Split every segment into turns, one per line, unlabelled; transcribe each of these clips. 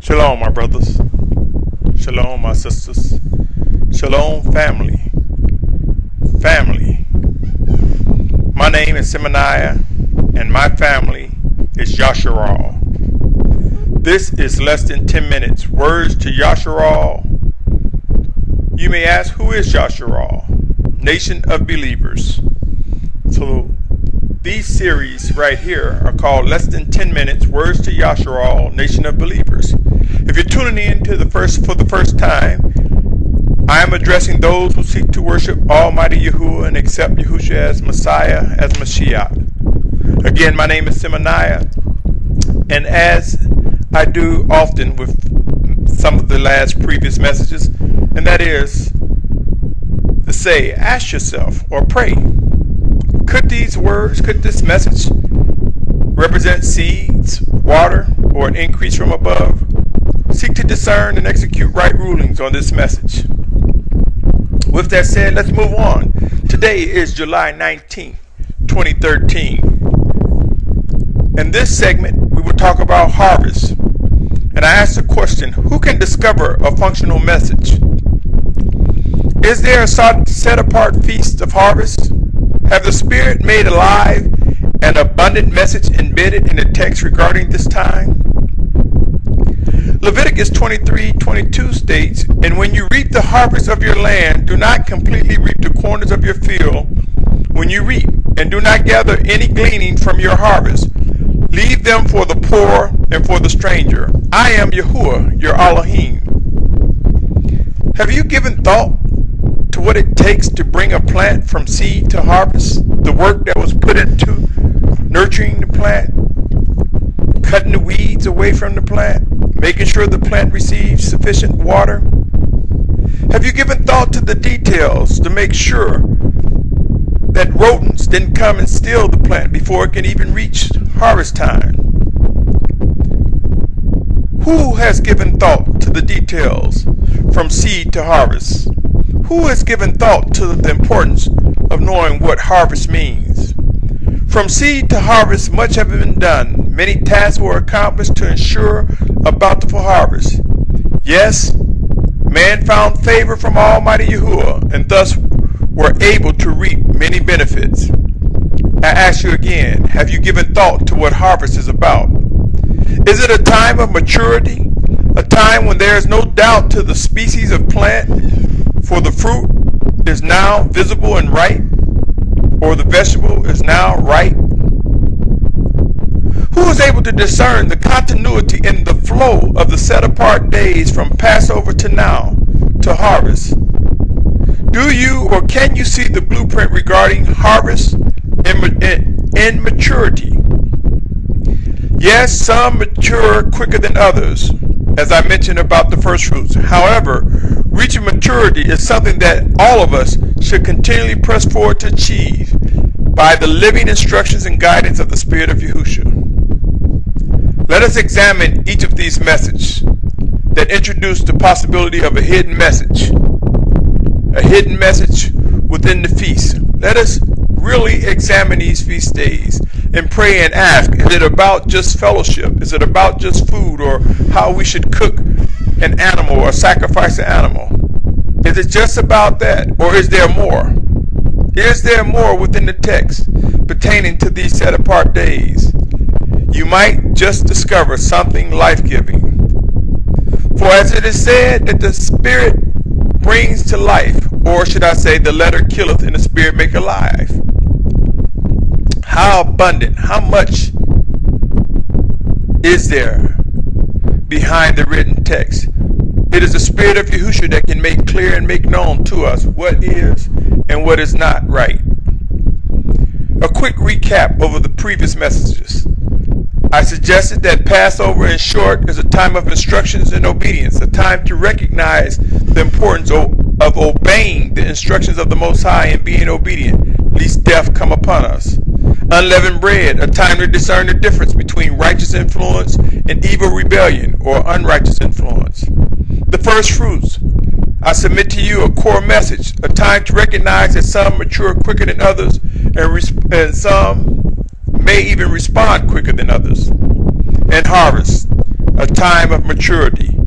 Shalom, my brothers. Shalom, my sisters. Shalom, family. Family. My name is Symmanayah, and my family is Yashar'al. This is less than 10 minutes. Words to Yashar'al. You may ask, who is Yashar'al? Nation of believers. So these series right here are called Less Than 10 Minutes, Words to Yashar'al, Nation of Believers. If you're tuning in for the first time, I am addressing those who seek to worship Almighty Yahuah and accept Yahusha as Messiah, as Mashiach. Again, my name is Symmanayah, and as I do often with some of the previous messages, and that is to say, ask yourself or pray, could this message represent seeds, water, or an increase from above? Seek to discern and execute right rulings on this message. With that said, let's move on. Today is July 19th, 2013. In this segment, we will talk about harvest. And I asked the question, who can discover a functional message? Is there a set-apart feast of harvest? Have the Spirit made alive an abundant message embedded in the text regarding this time? Leviticus 23:22 states, "And when you reap the harvest of your land, do not completely reap the corners of your field when you reap, and do not gather any gleaning from your harvest. Leave them for the poor and for the stranger. I am Yahuah, your Alahym." Have you given thought to what it takes to bring a plant from seed to harvest? The work that was put into nurturing the plant, cutting the weeds away from the plant, making sure the plant receives sufficient water? Have you given thought to the details to make sure that rodents didn't come and steal the plant before it can even reach harvest time? Who has given thought to the details from seed to harvest? Who has given thought to the importance of knowing what harvest means? From seed to harvest, much has been done. Many tasks were accomplished to ensure a bountiful harvest. Yes, man found favor from Almighty Yahuah and thus were able to reap many benefits. I ask you again, have you given thought to what harvest is about? Is it a time of maturity? A time when there is no doubt to the species of plant, for the fruit is now visible and ripe, or the vegetable is now ripe? Who is able to discern the continuity in the flow of the set-apart days from Passover to now to harvest? Do you or can you see the blueprint regarding harvest in maturity? Yes, some mature quicker than others, as I mentioned about the first fruits. However, reaching maturity is something that all of us should continually press forward to achieve by the living instructions and guidance of the Spirit of Yahusha. Let us examine each of these messages that introduce the possibility of a hidden message within the feast. Let us really examine these feast days and pray and ask, is it about just fellowship? Is it about just food, or how we should cook an animal or sacrifice an animal? Is it just about that, or is there more? Is there more within the text pertaining to these set-apart days? You might just discover something life-giving. For as it is said that the Spirit brings to life, or should I say, the letter killeth and the Spirit make alive. How abundant, how much is there behind the written text? It is the Spirit of Yahusha that can make clear and make known to us what is and what is not right. A quick recap over the previous messages. I suggested that Passover, in short, is a time of instructions and obedience, a time to recognize the importance of obeying the instructions of the Most High and being obedient, lest death come upon us. Unleavened bread, a time to discern the difference between righteous influence and evil rebellion or unrighteous influence. The first fruits, I submit to you a core message, a time to recognize that some mature quicker than others and some may even respond quicker than others. And harvest, a time of maturity.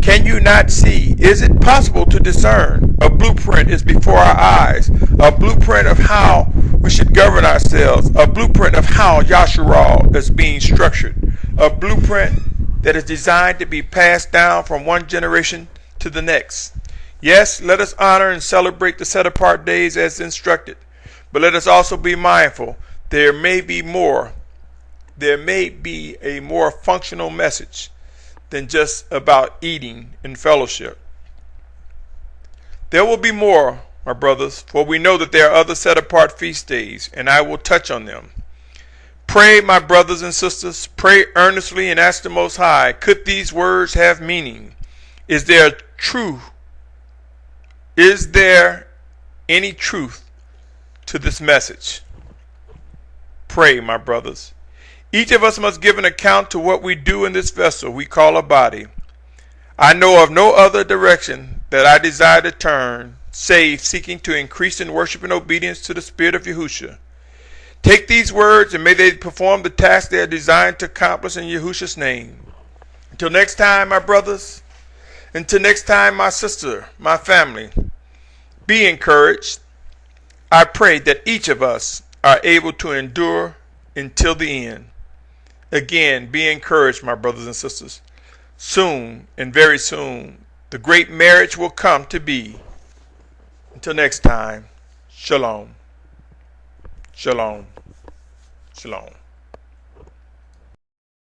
Can you not see? Is it possible to discern? A blueprint is before our eyes, a blueprint of how we should govern ourselves, a blueprint of how Yashar'al is being structured, a blueprint that is designed to be passed down from one generation to the next. Yes, let us honor and celebrate the set-apart days as instructed, but let us also be mindful there may be a more functional message than just about eating and fellowship. There will be more, my brothers, for we know that there are other set-apart feast days, and I will touch on them. Pray, my brothers and sisters, pray earnestly and ask the Most High, could these words have meaning? Is there any truth to this message? Pray, my brothers. Each of us must give an account to what we do in this vessel we call a body. I know of no other direction that I desire to turn, save seeking to increase in worship and obedience to the Spirit of Yahusha. Take these words and may they perform the task they are designed to accomplish in Yahusha's name. Until next time, my brothers. Until next time, my sister, my family. Be encouraged. I pray that each of us are able to endure until the end. Again, be encouraged, my brothers and sisters. Soon, and very soon, the great marriage will come to be. Until next time, shalom. Shalom. Shalom.